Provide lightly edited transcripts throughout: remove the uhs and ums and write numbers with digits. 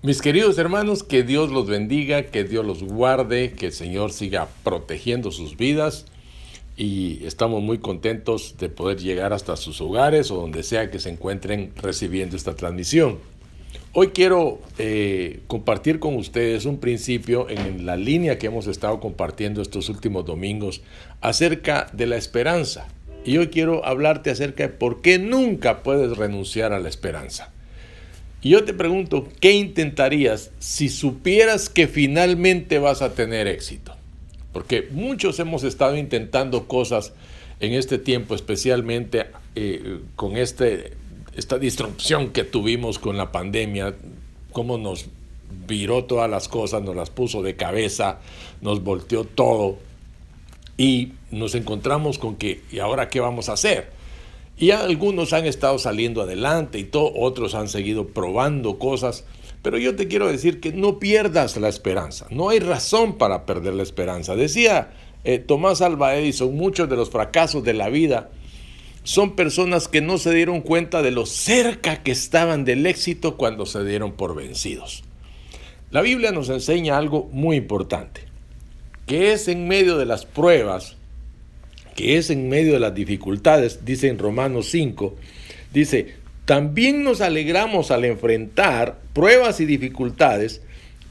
Mis queridos hermanos, que Dios los bendiga, que Dios los guarde, que el Señor siga protegiendo sus vidas y estamos muy contentos de poder llegar hasta sus hogares o donde sea que se encuentren recibiendo esta transmisión. Hoy quiero compartir con ustedes un principio en la línea que hemos estado compartiendo estos últimos domingos acerca de la esperanza. Y hoy quiero hablarte acerca de por qué nunca puedes renunciar a la esperanza. Y yo te pregunto, ¿qué intentarías si supieras que finalmente vas a tener éxito? Porque muchos hemos estado intentando cosas en este tiempo, especialmente con esta disrupción que tuvimos con la pandemia, cómo nos viró todas las cosas, nos las puso de cabeza, nos volteó todo y nos encontramos con que, ¿y ahora qué vamos a hacer? Y algunos han estado saliendo adelante y otros han seguido probando cosas. Pero yo te quiero decir que no pierdas la esperanza. No hay razón para perder la esperanza. Decía Tomás Alva Edison, muchos de los fracasos de la vida son personas que no se dieron cuenta de lo cerca que estaban del éxito cuando se dieron por vencidos. La Biblia nos enseña algo muy importante, que es en medio de las pruebas, que es en medio de las dificultades, dice en Romanos 5, dice, también nos alegramos al enfrentar pruebas y dificultades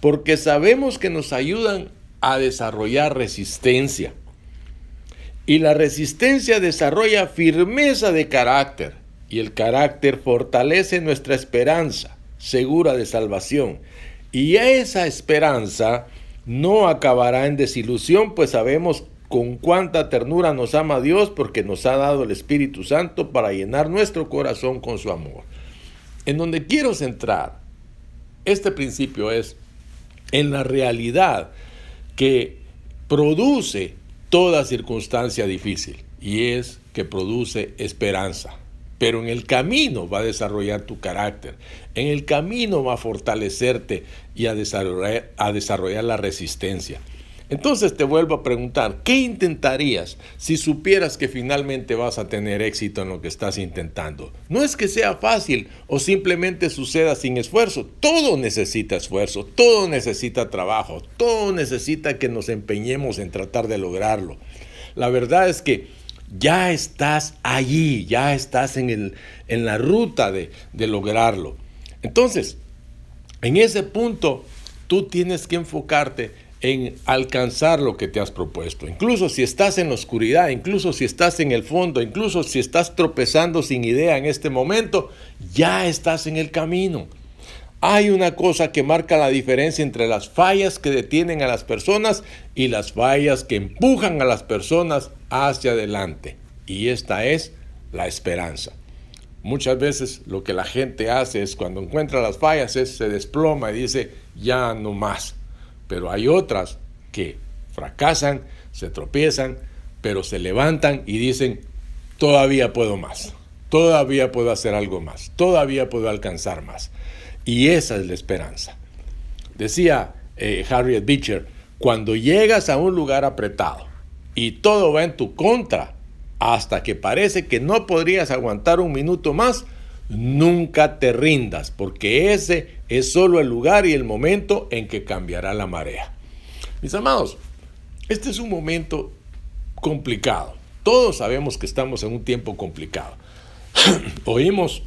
porque sabemos que nos ayudan a desarrollar resistencia. Y la resistencia desarrolla firmeza de carácter y el carácter fortalece nuestra esperanza segura de salvación. Y esa esperanza no acabará en desilusión, pues sabemos con cuánta ternura nos ama Dios porque nos ha dado el Espíritu Santo para llenar nuestro corazón con su amor. En donde quiero centrar este principio es en la realidad que produce toda circunstancia difícil y es que produce esperanza. Pero en el camino va a desarrollar tu carácter, en el camino va a fortalecerte y a desarrollar la resistencia. Entonces te vuelvo a preguntar, ¿qué intentarías si supieras que finalmente vas a tener éxito en lo que estás intentando? No es que sea fácil o simplemente suceda sin esfuerzo. Todo necesita esfuerzo, todo necesita trabajo, todo necesita que nos empeñemos en tratar de lograrlo. La verdad es que ya estás allí, ya estás en la ruta de lograrlo. Entonces, en ese punto, tú tienes que enfocarte en alcanzar lo que te has propuesto. Incluso si estás en la oscuridad, incluso si estás en el fondo, incluso si estás tropezando sin idea en este momento, ya estás en el camino. Hay una cosa que marca la diferencia entre las fallas que detienen a las personas y las fallas que empujan a las personas hacia adelante. Y esta es la esperanza. Muchas veces lo que la gente hace es cuando encuentra las fallas se desploma y dice ya no más. Pero hay otras que fracasan, se tropiezan, pero se levantan y dicen, todavía puedo más, todavía puedo hacer algo más, todavía puedo alcanzar más. Y esa es la esperanza. Decía Harriet Beecher, cuando llegas a un lugar apretado y todo va en tu contra, hasta que parece que no podrías aguantar un minuto más, nunca te rindas, porque ese es solo el lugar y el momento en que cambiará la marea. Mis amados, este es un momento complicado. Todos sabemos que estamos en un tiempo complicado. Oímos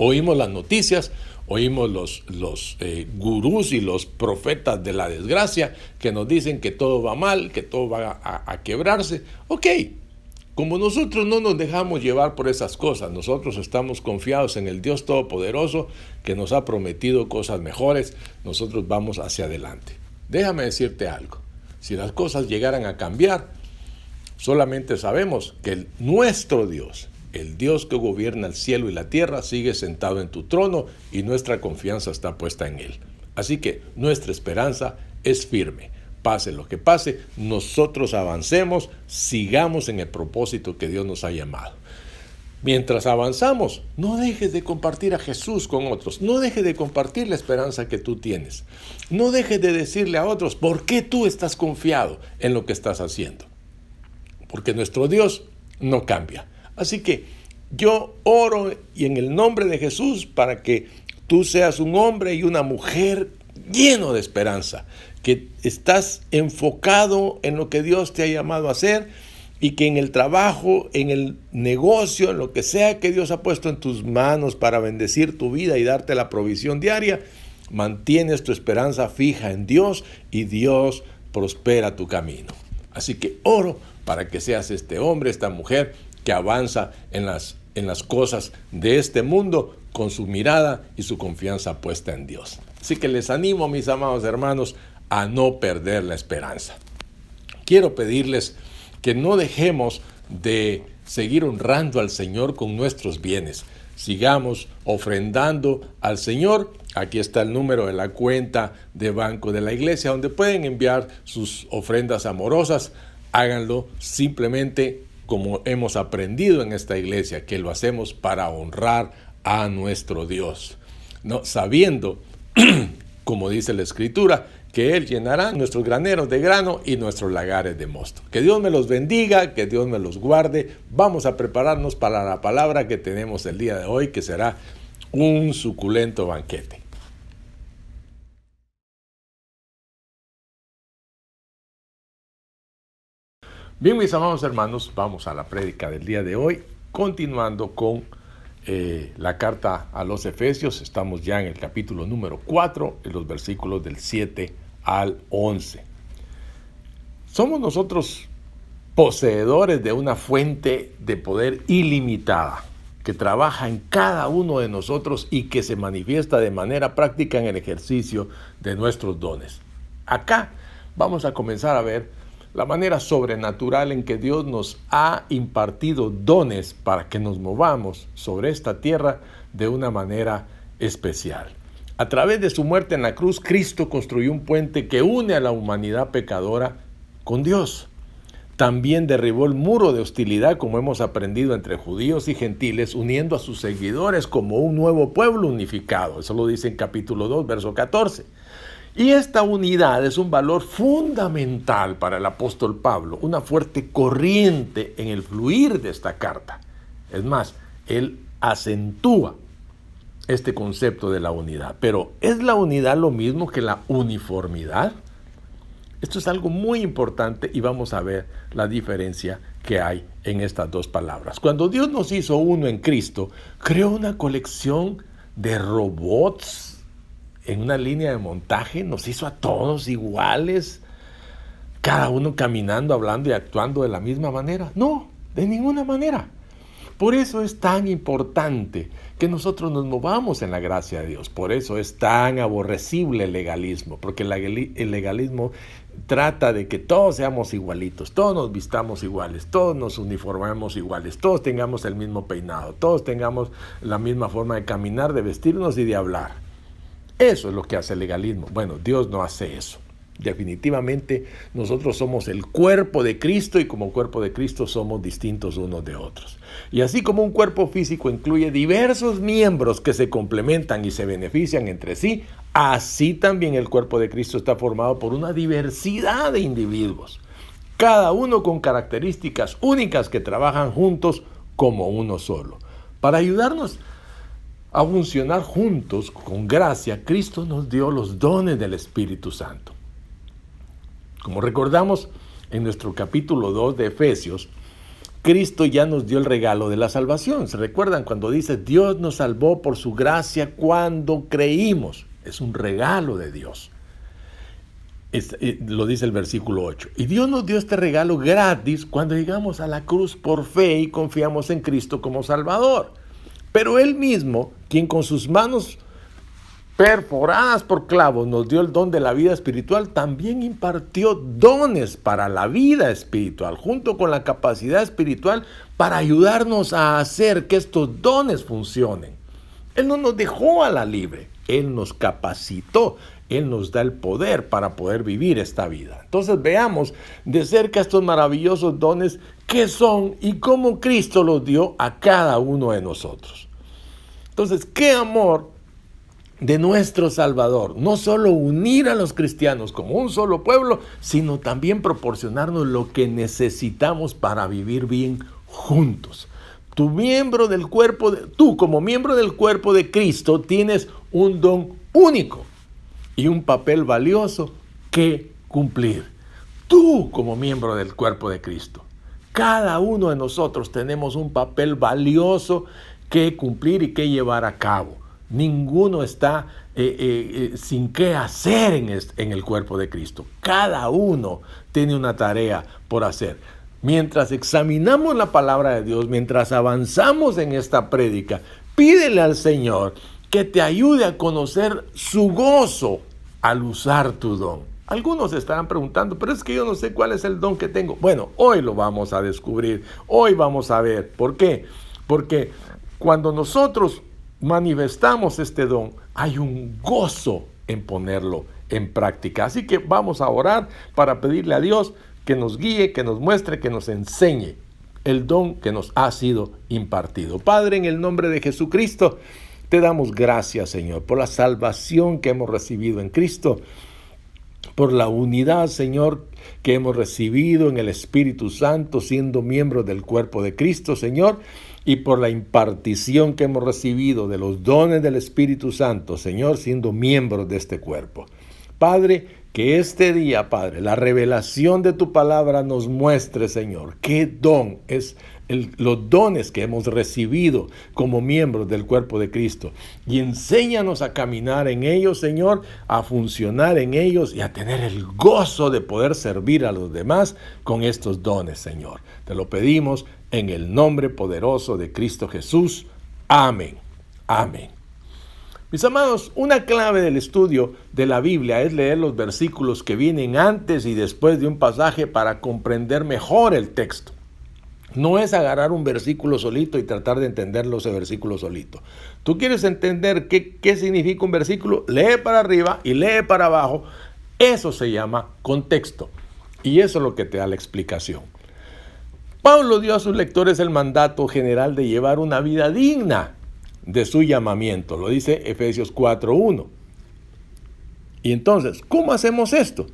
las noticias, oímos los gurús y los profetas de la desgracia que nos dicen que todo va mal, que todo va a quebrarse. Ok. Como nosotros no nos dejamos llevar por esas cosas, nosotros estamos confiados en el Dios Todopoderoso que nos ha prometido cosas mejores, nosotros vamos hacia adelante. Déjame decirte algo, si las cosas llegaran a cambiar, solamente sabemos que nuestro Dios, el Dios que gobierna el cielo y la tierra, sigue sentado en tu trono y nuestra confianza está puesta en Él. Así que nuestra esperanza es firme. Pase lo que pase, nosotros avancemos, sigamos en el propósito que Dios nos ha llamado. Mientras avanzamos, no dejes de compartir a Jesús con otros, no dejes de compartir la esperanza que tú tienes, no dejes de decirle a otros por qué tú estás confiado en lo que estás haciendo, porque nuestro Dios no cambia. Así que yo oro y en el nombre de Jesús para que tú seas un hombre y una mujer lleno de esperanza, que estás enfocado en lo que Dios te ha llamado a hacer y que en el trabajo, en el negocio, en lo que sea que Dios ha puesto en tus manos para bendecir tu vida y darte la provisión diaria, mantienes tu esperanza fija en Dios y Dios prospera tu camino. Así que oro para que seas este hombre, esta mujer que avanza en las cosas de este mundo con su mirada y su confianza puesta en Dios. Así que les animo, mis amados hermanos, a no perder la esperanza. Quiero pedirles que no dejemos de seguir honrando al Señor con nuestros bienes. Sigamos ofrendando al Señor. Aquí está el número de la cuenta de banco de la iglesia, donde pueden enviar sus ofrendas amorosas. Háganlo simplemente como hemos aprendido en esta iglesia, que lo hacemos para honrar a nuestro Dios, ¿no? Sabiendo, como dice la Escritura, que Él llenará nuestros graneros de grano y nuestros lagares de mosto. Que Dios me los bendiga, que Dios me los guarde. Vamos a prepararnos para la palabra que tenemos el día de hoy, que será un suculento banquete. Bien, mis amados hermanos, vamos a la prédica del día de hoy, continuando con la carta a los Efesios. Estamos ya en el capítulo número 4, en los versículos del 7 al 11. Somos nosotros poseedores de una fuente de poder ilimitada que trabaja en cada uno de nosotros y que se manifiesta de manera práctica en el ejercicio de nuestros dones. Acá vamos a comenzar a ver la manera sobrenatural en que Dios nos ha impartido dones para que nos movamos sobre esta tierra de una manera especial. A través de su muerte en la cruz, Cristo construyó un puente que une a la humanidad pecadora con Dios. También derribó el muro de hostilidad, como hemos aprendido, entre judíos y gentiles, uniendo a sus seguidores como un nuevo pueblo unificado. Eso lo dice en capítulo 2, verso 14. Y esta unidad es un valor fundamental para el apóstol Pablo, una fuerte corriente en el fluir de esta carta. Es más, él acentúa este concepto de la unidad. Pero ¿es la unidad lo mismo que la uniformidad? Esto es algo muy importante y vamos a ver la diferencia que hay en estas dos palabras. Cuando Dios nos hizo uno en Cristo, creó una colección de robots en una línea de montaje, nos hizo a todos iguales, cada uno caminando, hablando y actuando de la misma manera. No, de ninguna manera. Por eso es tan importante que nosotros nos movamos en la gracia de Dios. Por eso es tan aborrecible el legalismo, porque el legalismo trata de que todos seamos igualitos, todos nos vistamos iguales, todos nos uniformemos iguales, todos tengamos el mismo peinado, todos tengamos la misma forma de caminar, de vestirnos y de hablar. Eso es lo que hace el legalismo. Bueno, Dios no hace eso. Definitivamente nosotros somos el cuerpo de Cristo y como cuerpo de Cristo somos distintos unos de otros. Y así como un cuerpo físico incluye diversos miembros que se complementan y se benefician entre sí, así también el cuerpo de Cristo está formado por una diversidad de individuos, cada uno con características únicas que trabajan juntos como uno solo. Para ayudarnos a funcionar juntos con gracia, Cristo nos dio los dones del Espíritu Santo. Como recordamos en nuestro capítulo 2 de Efesios, Cristo ya nos dio el regalo de la salvación. ¿Se recuerdan cuando dice Dios nos salvó por su gracia cuando creímos? Es un regalo de Dios. Lo dice el versículo 8. Y Dios nos dio este regalo gratis cuando llegamos a la cruz por fe y confiamos en Cristo como Salvador. Pero Él mismo, quien con sus manos perforadas por clavos nos dio el don de la vida espiritual, también impartió dones para la vida espiritual, junto con la capacidad espiritual para ayudarnos a hacer que estos dones funcionen. Él no nos dejó a la libre, Él nos capacitó, Él nos da el poder para poder vivir esta vida. Entonces veamos de cerca estos maravillosos dones, qué son y cómo Cristo los dio a cada uno de nosotros. Entonces, qué amor de nuestro Salvador, no solo unir a los cristianos como un solo pueblo, sino también proporcionarnos lo que necesitamos para vivir bien juntos. Tú como miembro del cuerpo de Cristo tienes un don único y un papel valioso que cumplir. Tú como miembro del cuerpo de Cristo. Cada uno de nosotros tenemos un papel valioso que cumplir y que llevar a cabo. Ninguno está sin qué hacer en el cuerpo de Cristo. Cada uno tiene una tarea por hacer. Mientras examinamos la palabra de Dios, mientras avanzamos en esta prédica, pídele al Señor que te ayude a conocer su gozo al usar tu don. Algunos estarán preguntando, pero es que yo no sé cuál es el don que tengo. Bueno, hoy lo vamos a descubrir, hoy vamos a ver. ¿Por qué? Porque cuando nosotros manifestamos este don, hay un gozo en ponerlo en práctica. Así que vamos a orar para pedirle a Dios que nos guíe, que nos muestre, que nos enseñe el don que nos ha sido impartido. Padre, en el nombre de Jesucristo, te damos gracias, Señor, por la salvación que hemos recibido en Cristo, por la unidad, Señor, que hemos recibido en el Espíritu Santo, siendo miembros del cuerpo de Cristo, Señor, y por la impartición que hemos recibido de los dones del Espíritu Santo, Señor, siendo miembros de este cuerpo. Padre, que este día, Padre, la revelación de tu palabra nos muestre, Señor, qué don es los dones que hemos recibido como miembros del cuerpo de Cristo. Y enséñanos a caminar en ellos, Señor, a funcionar en ellos y a tener el gozo de poder servir a los demás con estos dones, Señor. Te lo pedimos en el nombre poderoso de Cristo Jesús. Amén. Amén. Mis amados, una clave del estudio de la Biblia es leer los versículos que vienen antes y después de un pasaje para comprender mejor el texto. No es agarrar un versículo solito y tratar de entenderlo ese versículo solito. Tú quieres entender qué significa un versículo, lee para arriba y lee para abajo. Eso se llama contexto. Y eso es lo que te da la explicación. Pablo dio a sus lectores el mandato general de llevar una vida digna de su llamamiento. Lo dice Efesios 4:1. Y entonces, ¿cómo hacemos esto?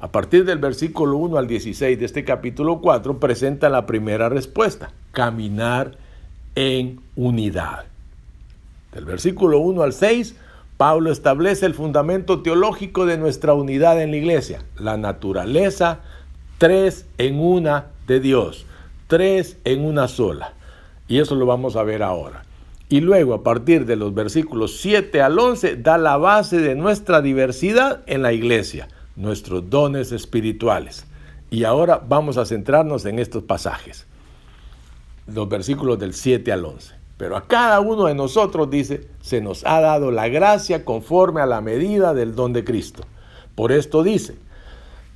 A partir del versículo 1 al 16 de este capítulo 4 presenta la primera respuesta: caminar en unidad. Del versículo 1 al 6, Pablo establece el fundamento teológico de nuestra unidad en la iglesia: la naturaleza 3 en una de Dios, 3 en una sola. Y eso lo vamos a ver ahora. Y luego, a partir de los versículos 7 al 11, da la base de nuestra diversidad en la iglesia, nuestros dones espirituales. Y ahora vamos a centrarnos en estos pasajes, los versículos del 7 al 11. Pero a cada uno de nosotros, dice, se nos ha dado la gracia conforme a la medida del don de Cristo. Por esto dice: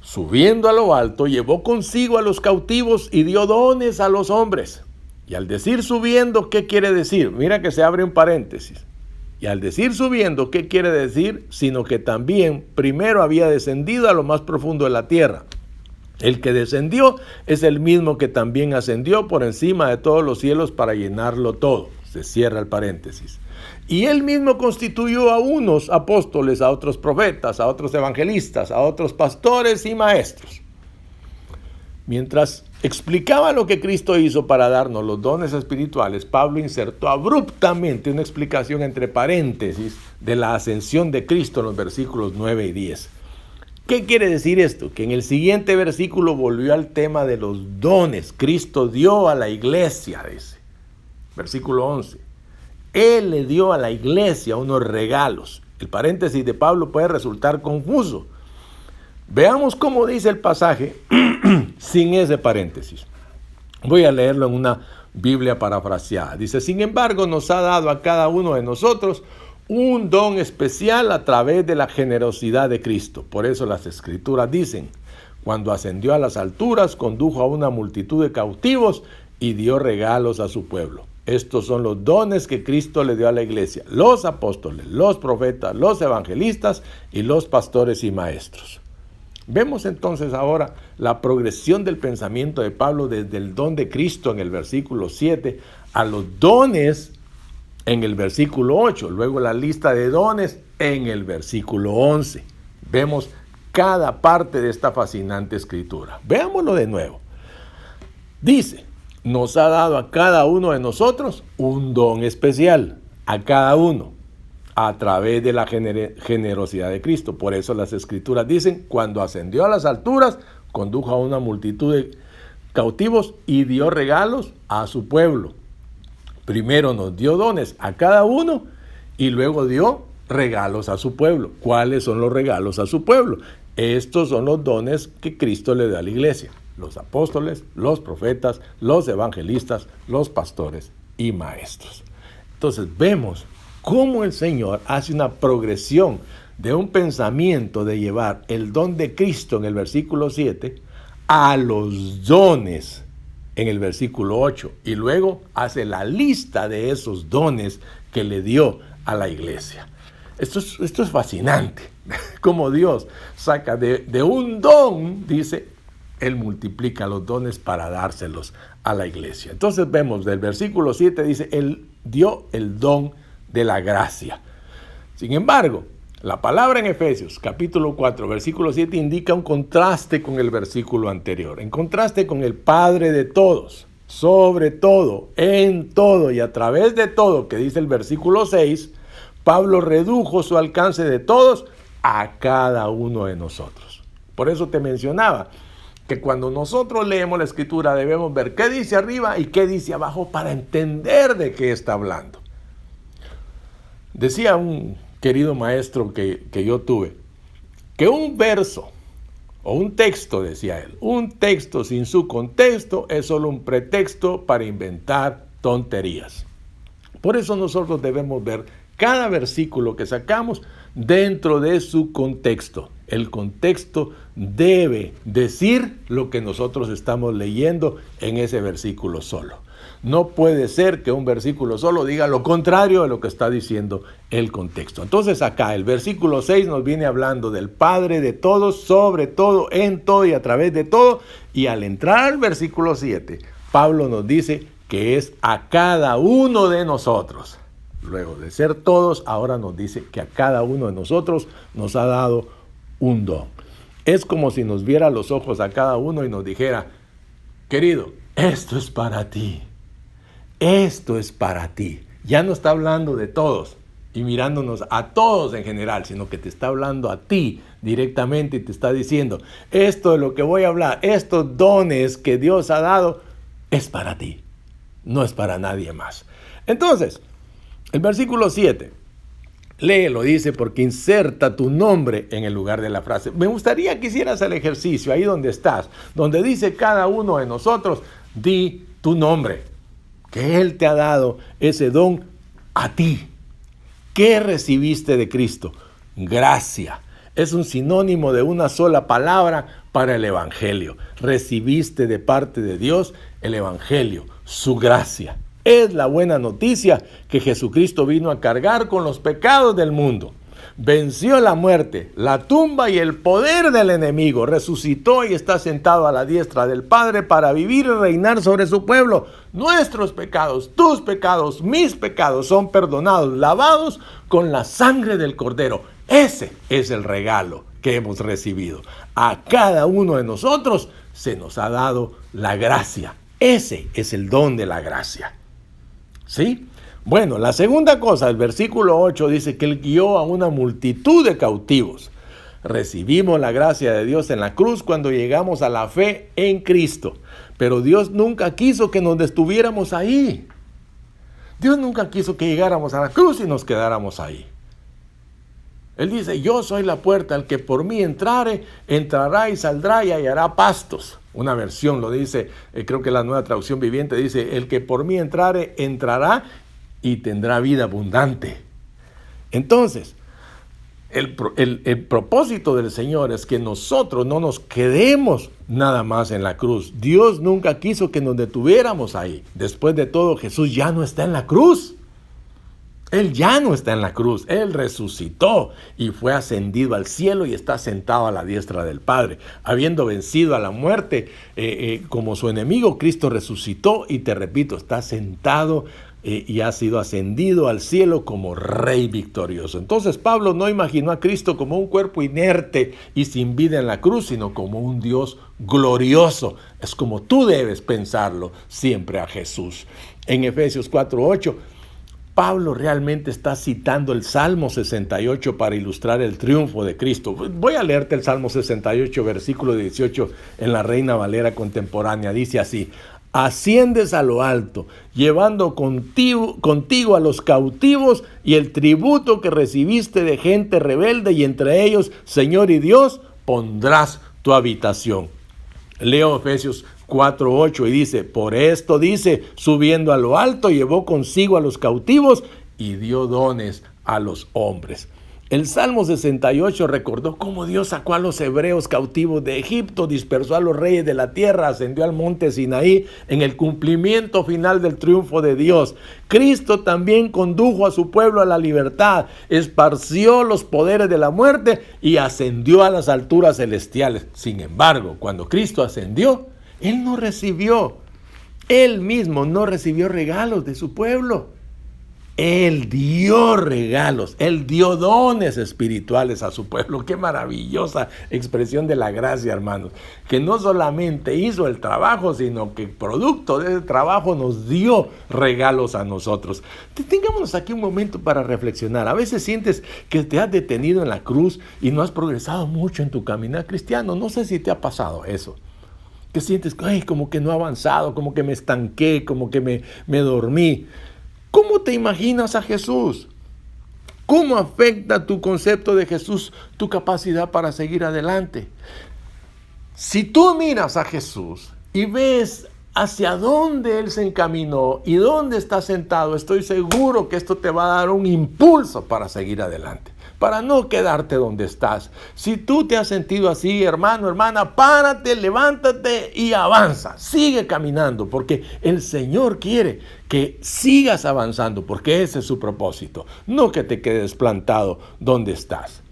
subiendo a lo alto, llevó consigo a los cautivos y dio dones a los hombres. Y al decir subiendo, ¿qué quiere decir? Mira que se abre un paréntesis. Y al decir subiendo, ¿qué quiere decir? Sino que también primero había descendido a lo más profundo de la tierra. El que descendió es el mismo que también ascendió por encima de todos los cielos para llenarlo todo. Se cierra el paréntesis. Y él mismo constituyó a unos apóstoles, a otros profetas, a otros evangelistas, a otros pastores y maestros. Mientras explicaba lo que Cristo hizo para darnos los dones espirituales, Pablo insertó abruptamente una explicación entre paréntesis de la ascensión de Cristo en los versículos 9 y 10. ¿Qué quiere decir esto? Que en el siguiente versículo volvió al tema de los dones. Cristo dio a la iglesia, dice. Versículo 11. Él le dio a la iglesia unos regalos. El paréntesis de Pablo puede resultar confuso. Veamos cómo dice el pasaje sin ese paréntesis. Voy a leerlo en una Biblia parafraseada. Dice: sin embargo, nos ha dado a cada uno de nosotros un don especial a través de la generosidad de Cristo. Por eso las Escrituras dicen: cuando ascendió a las alturas, condujo a una multitud de cautivos y dio regalos a su pueblo. Estos son los dones que Cristo le dio a la iglesia: los apóstoles, los profetas, los evangelistas y los pastores y maestros. Vemos entonces ahora la progresión del pensamiento de Pablo desde el don de Cristo en el versículo 7 a los dones en el versículo 8, luego la lista de dones en el versículo 11. Vemos cada parte de esta fascinante escritura. Veámoslo de nuevo. Dice: nos ha dado a cada uno de nosotros un don especial, a cada uno, a través de la generosidad de Cristo. Por eso las Escrituras dicen, cuando ascendió a las alturas, condujo a una multitud de cautivos y dio regalos a su pueblo. Primero nos dio dones a cada uno y luego dio regalos a su pueblo. ¿Cuáles son los regalos a su pueblo? Estos son los dones que Cristo le da a la iglesia: los apóstoles, los profetas, los evangelistas, los pastores y maestros. Entonces vemos cómo el Señor hace una progresión de un pensamiento de llevar el don de Cristo en el versículo 7 a los dones en el versículo 8, y luego hace la lista de esos dones que le dio a la iglesia. Esto es fascinante, como Dios saca de un don, dice, Él multiplica los dones para dárselos a la iglesia. Entonces vemos del versículo 7, dice, Él dio el don de la gracia. Sin embargo, la palabra en Efesios, capítulo 4, versículo 7, indica un contraste con el versículo anterior. En contraste con el Padre de todos, sobre todo, en todo y a través de todo, que dice el versículo 6, Pablo redujo su alcance de todos a cada uno de nosotros. Por eso te mencionaba que cuando nosotros leemos la Escritura debemos ver qué dice arriba y qué dice abajo para entender de qué está hablando. Decía un querido maestro que yo tuve, que un verso o un texto, decía él, un texto sin su contexto es solo un pretexto para inventar tonterías. Por eso nosotros debemos ver cada versículo que sacamos dentro de su contexto. El contexto debe decir lo que nosotros estamos leyendo en ese versículo solo. No puede ser que un versículo solo diga lo contrario de lo que está diciendo el contexto. Entonces acá el versículo 6 nos viene hablando del Padre de todos, sobre todo, en todo y a través de todo. Y al entrar al versículo 7, Pablo nos dice que es a cada uno de nosotros. Luego de ser todos, ahora nos dice que a cada uno de nosotros nos ha dado un don. Es como si nos viera los ojos a cada uno y nos dijera, querido, esto es para ti. Esto es para ti. Ya no está hablando de todos y mirándonos a todos en general, sino que te está hablando a ti directamente y te está diciendo, esto de lo que voy a hablar, estos dones que Dios ha dado, es para ti, no es para nadie más. Entonces, el versículo 7, léelo, dice, porque inserta tu nombre en el lugar de la frase. Me gustaría que hicieras el ejercicio ahí donde estás, donde dice cada uno de nosotros, di tu nombre. Que Él te ha dado ese don a ti. ¿Qué recibiste de Cristo? Gracia. Es un sinónimo de una sola palabra para el Evangelio. Recibiste de parte de Dios el Evangelio, su gracia. Es la buena noticia que Jesucristo vino a cargar con los pecados del mundo. Venció la muerte, la tumba y el poder del enemigo. Resucitó y está sentado a la diestra del Padre para vivir y reinar sobre su pueblo. Nuestros pecados, tus pecados, mis pecados son perdonados, lavados con la sangre del Cordero. Ese es el regalo que hemos recibido. A cada uno de nosotros se nos ha dado la gracia. Ese es el don de la gracia. ¿Sí? Bueno, la segunda cosa, el versículo 8 dice que Él guió a una multitud de cautivos. Recibimos la gracia de Dios en la cruz cuando llegamos a la fe en Cristo. Pero Dios nunca quiso que nos detuviéramos ahí. Dios nunca quiso que llegáramos a la cruz y nos quedáramos ahí. Él dice, yo soy la puerta, el que por mí entrare, entrará y saldrá y hallará pastos. Una versión lo dice, creo que la Nueva Traducción Viviente dice, el que por mí entrare, entrará y tendrá vida abundante. Entonces, el propósito del Señor es que nosotros no nos quedemos nada más en la cruz. Dios nunca quiso que nos detuviéramos ahí. Después de todo, Jesús ya no está en la cruz. Él ya no está en la cruz. Él resucitó y fue ascendido al cielo y está sentado a la diestra del Padre. Habiendo vencido a la muerte como su enemigo, Cristo resucitó y te repito, está sentado y ha sido ascendido al cielo como Rey victorioso. Entonces Pablo no imaginó a Cristo como un cuerpo inerte y sin vida en la cruz, sino como un Dios glorioso. Es como tú debes pensarlo siempre a Jesús. En Efesios 4:8, Pablo realmente está citando el Salmo 68 para ilustrar el triunfo de Cristo. Voy a leerte el Salmo 68, versículo 18, en la Reina Valera contemporánea. Dice así: asciendes a lo alto, llevando contigo a los cautivos y el tributo que recibiste de gente rebelde, y entre ellos, Señor y Dios, pondrás tu habitación. Leo Efesios 4:8 y dice: por esto dice, subiendo a lo alto, llevó consigo a los cautivos y dio dones a los hombres. El Salmo 68 recordó cómo Dios sacó a los hebreos cautivos de Egipto, dispersó a los reyes de la tierra, ascendió al monte Sinaí en el cumplimiento final del triunfo de Dios. Cristo también condujo a su pueblo a la libertad, esparció los poderes de la muerte y ascendió a las alturas celestiales. Sin embargo, cuando Cristo ascendió, Él mismo no recibió regalos de su pueblo. Él dio regalos, Él dio dones espirituales a su pueblo. Qué maravillosa expresión de la gracia, hermanos. Que no solamente hizo el trabajo, sino que producto de ese trabajo nos dio regalos a nosotros. Detengámonos aquí un momento para reflexionar. A veces sientes que te has detenido en la cruz y no has progresado mucho en tu caminar cristiano. No sé si te ha pasado eso. Que sientes, como que no he avanzado, como que me estanqué, como que me dormí. ¿Cómo te imaginas a Jesús? ¿Cómo afecta tu concepto de Jesús tu capacidad para seguir adelante? Si tú miras a Jesús y ves hacia dónde Él se encaminó y dónde está sentado, estoy seguro que esto te va a dar un impulso para seguir adelante, para no quedarte donde estás. Si tú te has sentido así, hermano, hermana, párate, levántate y avanza. Sigue caminando, porque el Señor quiere que sigas avanzando, porque ese es su propósito, no que te quedes plantado donde estás.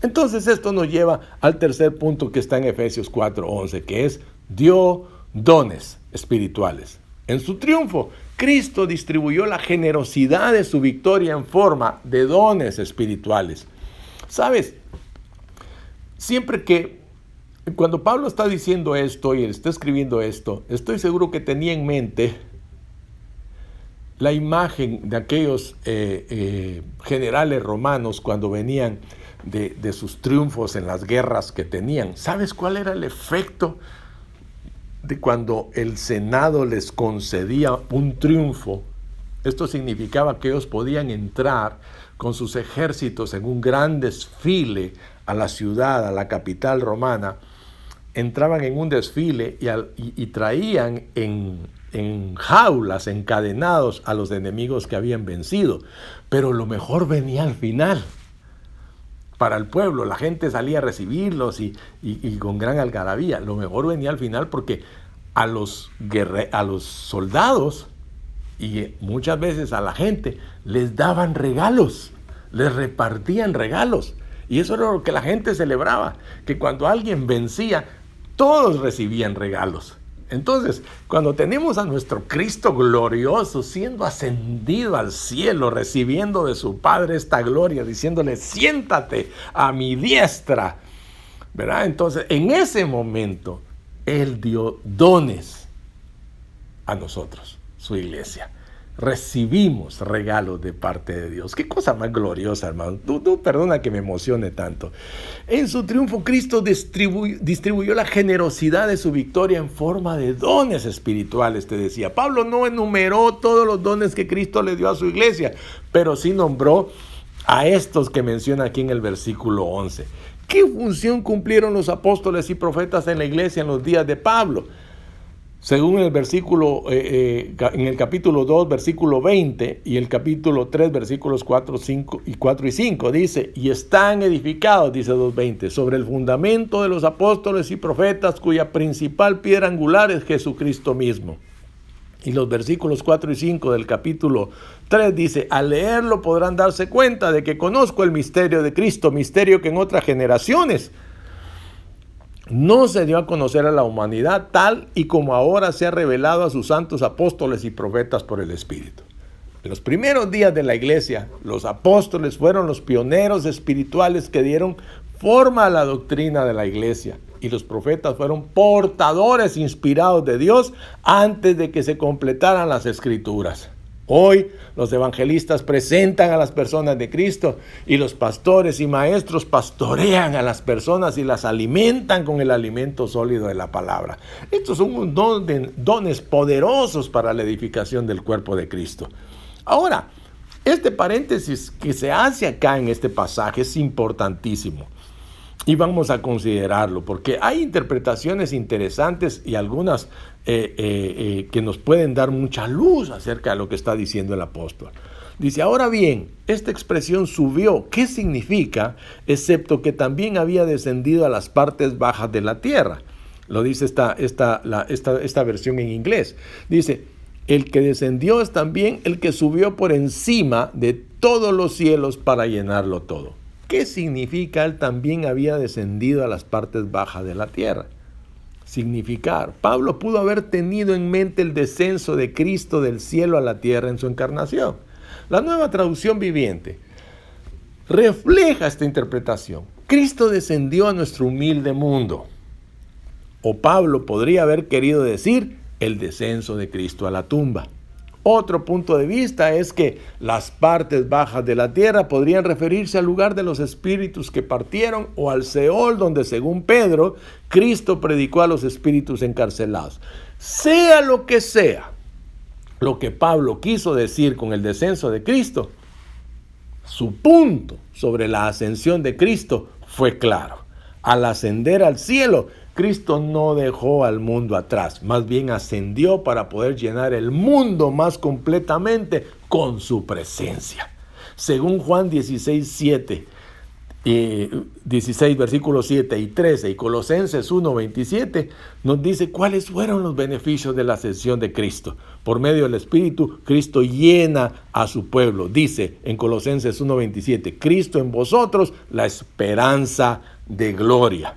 Entonces esto nos lleva al tercer punto que está en Efesios 4:11, que es: dio dones espirituales. En su triunfo, Cristo distribuyó la generosidad de su victoria en forma de dones espirituales. ¿Sabes? Siempre que, cuando Pablo está diciendo esto y está escribiendo esto, estoy seguro que tenía en mente la imagen de aquellos generales romanos cuando venían de sus triunfos en las guerras que tenían. ¿Sabes cuál era el efecto de cuando el Senado les concedía un triunfo? Esto significaba que ellos podían entrar con sus ejércitos en un gran desfile a la ciudad, a la capital romana. Entraban en un desfile y traían en jaulas, encadenados a los enemigos que habían vencido. Pero lo mejor venía al final. Para el pueblo, la gente salía a recibirlos y con gran algarabía. Lo mejor venía al final, porque a los soldados y muchas veces a la gente les daban regalos, les repartían regalos. Y eso era lo que la gente celebraba, que cuando alguien vencía, todos recibían regalos. Entonces, cuando tenemos a nuestro Cristo glorioso siendo ascendido al cielo, recibiendo de su Padre esta gloria, diciéndole: siéntate a mi diestra, ¿verdad? Entonces, en ese momento, Él dio dones a nosotros, su iglesia. Recibimos regalos de parte de Dios. Qué cosa más gloriosa, hermano. Tú perdona que me emocione tanto. En su triunfo, Cristo distribuyó la generosidad de su victoria en forma de dones espirituales, te decía. Pablo no enumeró todos los dones que Cristo le dio a su iglesia, pero sí nombró a estos que menciona aquí en el versículo 11. ¿Qué función cumplieron los apóstoles y profetas en la iglesia en los días de Pablo? Según el versículo, en el capítulo 2, versículo 20, y el capítulo 3, versículos 4 y 5, dice: y están edificados, dice 2:20, sobre el fundamento de los apóstoles y profetas, cuya principal piedra angular es Jesucristo mismo. Y los versículos 4 y 5 del capítulo 3 dice: al leerlo podrán darse cuenta de que conozco el misterio de Cristo, misterio que en otras generaciones no se dio a conocer a la humanidad, tal y como ahora se ha revelado a sus santos apóstoles y profetas por el Espíritu. En los primeros días de la iglesia, los apóstoles fueron los pioneros espirituales que dieron forma a la doctrina de la iglesia. Y los profetas fueron portadores inspirados de Dios antes de que se completaran las escrituras. Hoy los evangelistas presentan a las personas de Cristo y los pastores y maestros pastorean a las personas y las alimentan con el alimento sólido de la palabra. Estos son dones poderosos para la edificación del cuerpo de Cristo. Ahora, este paréntesis que se hace acá en este pasaje es importantísimo. Y vamos a considerarlo, porque hay interpretaciones interesantes y algunas que nos pueden dar mucha luz acerca de lo que está diciendo el apóstol. Dice, ahora bien, esta expresión subió, ¿qué significa? Excepto que también había descendido a las partes bajas de la tierra. Lo dice esta versión en inglés. Dice, el que descendió es también el que subió por encima de todos los cielos para llenarlo todo. ¿Qué significa él también había descendido a las partes bajas de la tierra? Significar, Pablo pudo haber tenido en mente el descenso de Cristo del cielo a la tierra en su encarnación. La Nueva Traducción Viviente refleja esta interpretación. Cristo descendió a nuestro humilde mundo. O Pablo podría haber querido decir el descenso de Cristo a la tumba. Otro punto de vista es que las partes bajas de la tierra podrían referirse al lugar de los espíritus que partieron o al Seol, donde según Pedro, Cristo predicó a los espíritus encarcelados. Sea lo que sea lo que Pablo quiso decir con el descenso de Cristo, su punto sobre la ascensión de Cristo fue claro. Al ascender al cielo, Cristo no dejó al mundo atrás, más bien ascendió para poder llenar el mundo más completamente con su presencia. Según Juan 16 versículos 7 y 13 y Colosenses 1, 27, nos dice cuáles fueron los beneficios de la ascensión de Cristo. Por medio del Espíritu, Cristo llena a su pueblo. Dice en Colosenses 1, 27, Cristo en vosotros, la esperanza de gloria.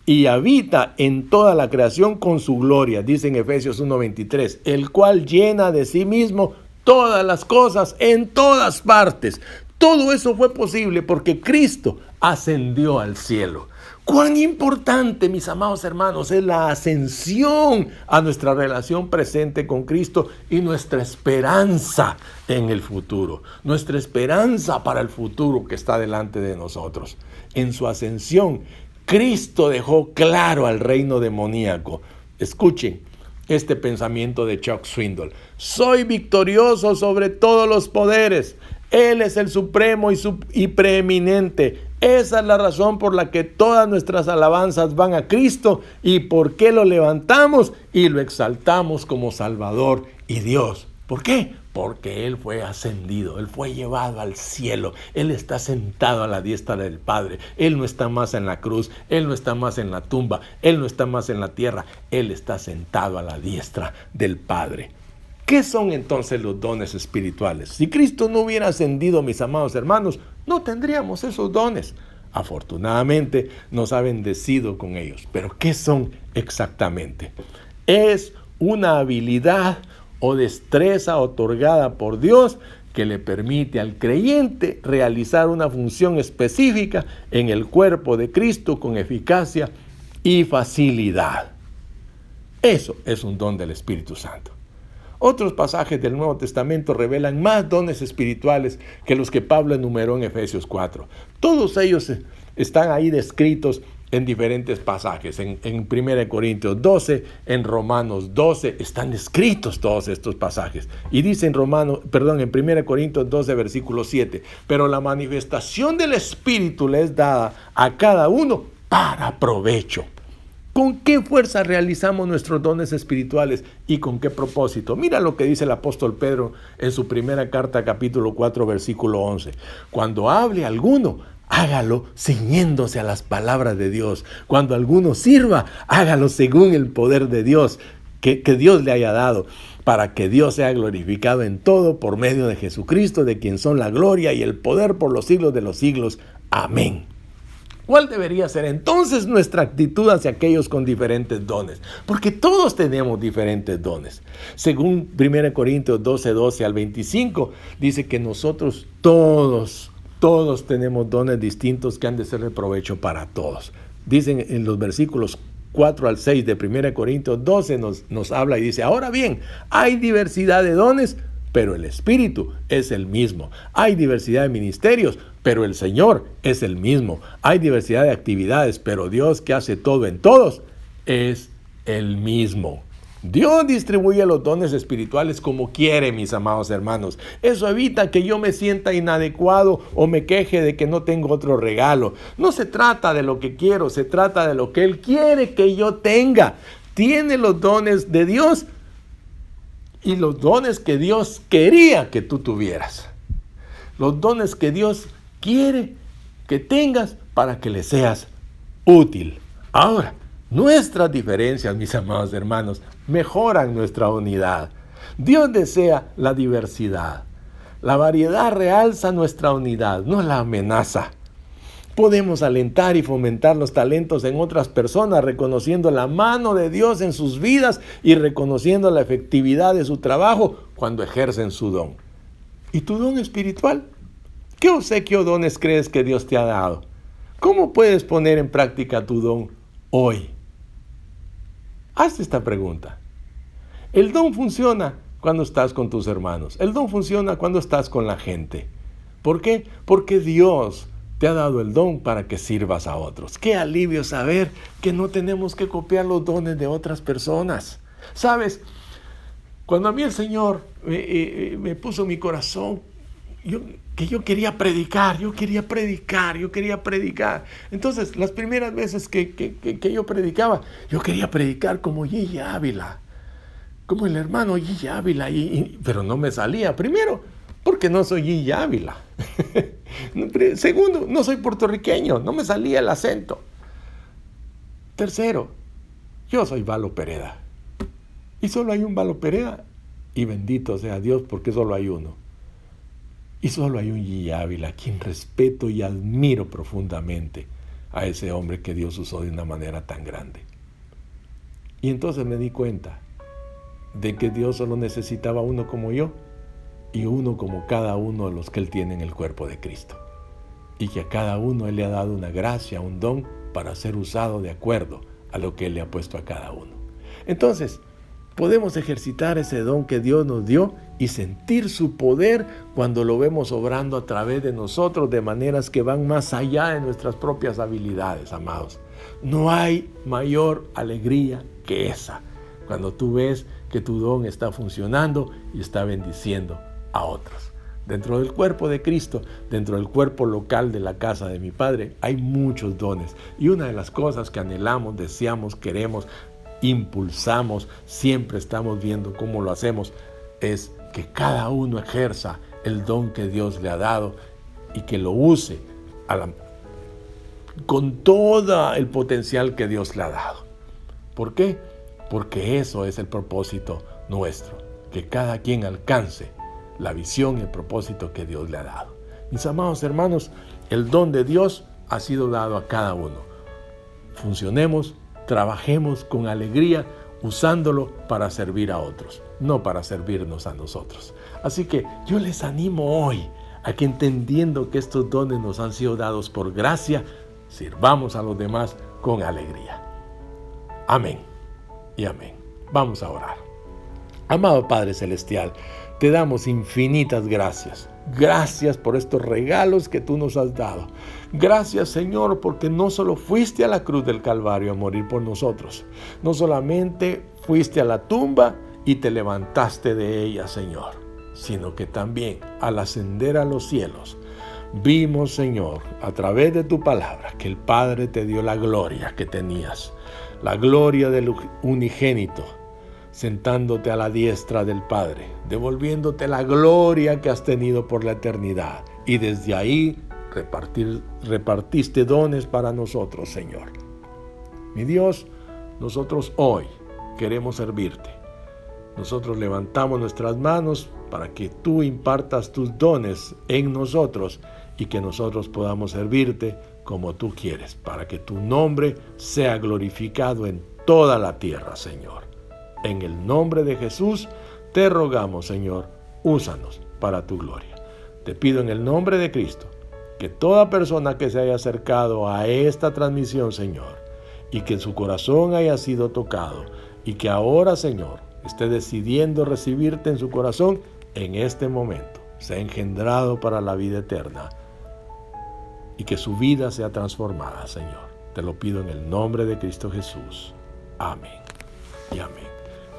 Y habita en toda la creación con su gloria, dice en Efesios 1:23, el cual llena de sí mismo todas las cosas en todas partes. Todo eso fue posible porque Cristo ascendió al cielo. Cuán importante, mis amados hermanos, es la ascensión a nuestra relación presente con Cristo y nuestra esperanza en el futuro. Nuestra esperanza para el futuro que está delante de nosotros. En su ascensión, Cristo dejó claro al reino demoníaco. Escuchen este pensamiento de Chuck Swindoll. Soy victorioso sobre todos los poderes. Él es el supremo y preeminente. Esa es la razón por la que todas nuestras alabanzas van a Cristo y por qué lo levantamos y lo exaltamos como Salvador y Dios. ¿Por qué? Porque Él fue ascendido, Él fue llevado al cielo, Él está sentado a la diestra del Padre, Él no está más en la cruz, Él no está más en la tumba, Él no está más en la tierra, Él está sentado a la diestra del Padre. ¿Qué son entonces los dones espirituales? Si Cristo no hubiera ascendido, mis amados hermanos, no tendríamos esos dones. Afortunadamente nos ha bendecido con ellos. Pero ¿qué son exactamente? Es una habilidad o destreza otorgada por Dios que le permite al creyente realizar una función específica en el cuerpo de Cristo con eficacia y facilidad. Eso es un don del Espíritu Santo. Otros pasajes del Nuevo Testamento revelan más dones espirituales que los que Pablo enumeró en Efesios 4. Todos ellos están ahí descritos en diferentes pasajes. En 1 Corintios 12, en Romanos 12, están escritos todos estos pasajes. Y dice en 1 Corintios 12, versículo 7, pero la manifestación del Espíritu le es dada a cada uno para provecho. ¿Con qué fuerza realizamos nuestros dones espirituales y con qué propósito? Mira lo que dice el apóstol Pedro en su primera carta, capítulo 4, versículo 11. Cuando hable alguno, hágalo ciñéndose a las palabras de Dios. Cuando alguno sirva, hágalo según el poder de Dios que Dios le haya dado, para que Dios sea glorificado en todo por medio de Jesucristo, de quien son la gloria y el poder por los siglos de los siglos. Amén. ¿Cuál debería ser entonces nuestra actitud hacia aquellos con diferentes dones? Porque todos tenemos diferentes dones. Según 1 Corintios 12 al 25, dice que nosotros todos tenemos dones distintos que han de ser de provecho para todos. Dicen en los versículos 4 al 6 de 1 Corintios 12 nos habla y dice: ahora bien, hay diversidad de dones, pero el Espíritu es el mismo. Hay diversidad de ministerios, pero el Señor es el mismo. Hay diversidad de actividades, pero Dios, que hace todo en todos, es el mismo. Dios distribuye los dones espirituales como quiere, mis amados hermanos. Eso evita que yo me sienta inadecuado o me queje de que no tengo otro regalo. No se trata de lo que quiero, se trata de lo que Él quiere que yo tenga. Tiene los dones de Dios y los dones que Dios quería que tú tuvieras. Los dones que Dios quiere que tengas para que le seas útil. Ahora, nuestras diferencias, mis amados hermanos, mejoran nuestra unidad. Dios desea la diversidad. La variedad realza nuestra unidad, no la amenaza. Podemos alentar y fomentar los talentos en otras personas, reconociendo la mano de Dios en sus vidas y reconociendo la efectividad de su trabajo cuando ejercen su don. ¿Y tu don espiritual? ¿Qué obsequio o dones crees que Dios te ha dado? ¿Cómo puedes poner en práctica tu don hoy? Haz esta pregunta. El don funciona cuando estás con tus hermanos. El don funciona cuando estás con la gente. ¿Por qué? Porque Dios te ha dado el don para que sirvas a otros. Qué alivio saber que no tenemos que copiar los dones de otras personas. ¿Sabes? Cuando a mí el Señor me puso en mi corazón que yo quería predicar. Entonces, las primeras veces que yo predicaba, yo quería predicar como Gigi Ávila, como el hermano Gigi Ávila, pero no me salía. Primero, porque no soy Gigi Ávila. Segundo, no soy puertorriqueño, no me salía el acento. Tercero, yo soy Valo Pereda. Y solo hay un Valo Pereda, y bendito sea Dios porque solo hay uno. Y solo hay un Gigi Ávila, a quien respeto y admiro profundamente, a ese hombre que Dios usó de una manera tan grande. Y entonces me di cuenta de que Dios solo necesitaba uno como yo, y uno como cada uno de los que Él tiene en el cuerpo de Cristo. Y que a cada uno Él le ha dado una gracia, un don, para ser usado de acuerdo a lo que Él le ha puesto a cada uno. Entonces, podemos ejercitar ese don que Dios nos dio y sentir su poder cuando lo vemos obrando a través de nosotros de maneras que van más allá de nuestras propias habilidades, amados. No hay mayor alegría que esa, cuando tú ves que tu don está funcionando y está bendiciendo a otros. Dentro del cuerpo de Cristo, dentro del cuerpo local de la casa de mi Padre, hay muchos dones. Y una de las cosas que anhelamos, deseamos, queremos, impulsamos, siempre estamos viendo cómo lo hacemos, es que cada uno ejerza el don que Dios le ha dado y que lo use con todo el potencial que Dios le ha dado. ¿Por qué? Porque eso es el propósito nuestro, que cada quien alcance la visión y el propósito que Dios le ha dado. Mis amados hermanos, el don de Dios ha sido dado a cada uno. Funcionemos, trabajemos con alegría, usándolo para servir a otros, no para servirnos a nosotros. Así que yo les animo hoy a que, entendiendo que estos dones nos han sido dados por gracia, sirvamos a los demás con alegría. Amén y amén. Vamos a orar. Amado Padre Celestial, te damos infinitas gracias. Gracias por estos regalos que tú nos has dado. Gracias, Señor, porque no solo fuiste a la cruz del Calvario a morir por nosotros, no solamente fuiste a la tumba y te levantaste de ella, Señor, sino que también al ascender a los cielos, vimos, Señor, a través de tu palabra, que el Padre te dio la gloria que tenías, la gloria del unigénito, sentándote a la diestra del Padre, devolviéndote la gloria que has tenido por la eternidad. Y desde ahí repartiste dones para nosotros, Señor. Mi Dios, nosotros hoy queremos servirte. Nosotros levantamos nuestras manos para que tú impartas tus dones en nosotros y que nosotros podamos servirte como tú quieres, para que tu nombre sea glorificado en toda la tierra, Señor. En el nombre de Jesús te rogamos, Señor, úsanos para tu gloria. Te pido en el nombre de Cristo que toda persona que se haya acercado a esta transmisión, Señor, y que su corazón haya sido tocado, y que ahora, Señor, esté decidiendo recibirte en su corazón, en este momento, sea engendrado para la vida eterna, y que su vida sea transformada, Señor. Te lo pido en el nombre de Cristo Jesús. Amén y amén.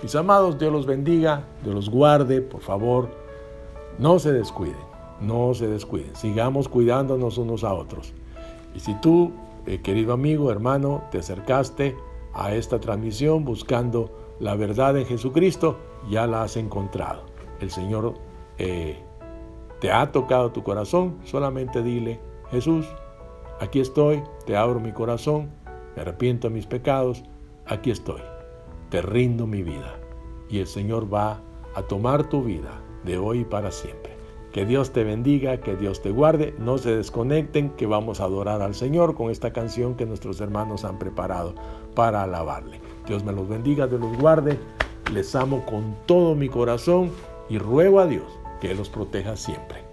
Mis amados, Dios los bendiga, Dios los guarde. Por favor, no se descuiden, no se descuiden. Sigamos cuidándonos unos a otros. Y si tú, querido amigo, hermano, te acercaste a esta transmisión buscando la verdad en Jesucristo, ya la has encontrado. El Señor te ha tocado tu corazón. Solamente dile: Jesús, aquí estoy, te abro mi corazón, me arrepiento de mis pecados, aquí estoy, te rindo mi vida. Y el Señor va a tomar tu vida de hoy para siempre. Que Dios te bendiga, que Dios te guarde. No se desconecten, que vamos a adorar al Señor con esta canción que nuestros hermanos han preparado para alabarle. Dios me los bendiga, Dios los guarde. Les amo con todo mi corazón y ruego a Dios que los proteja siempre.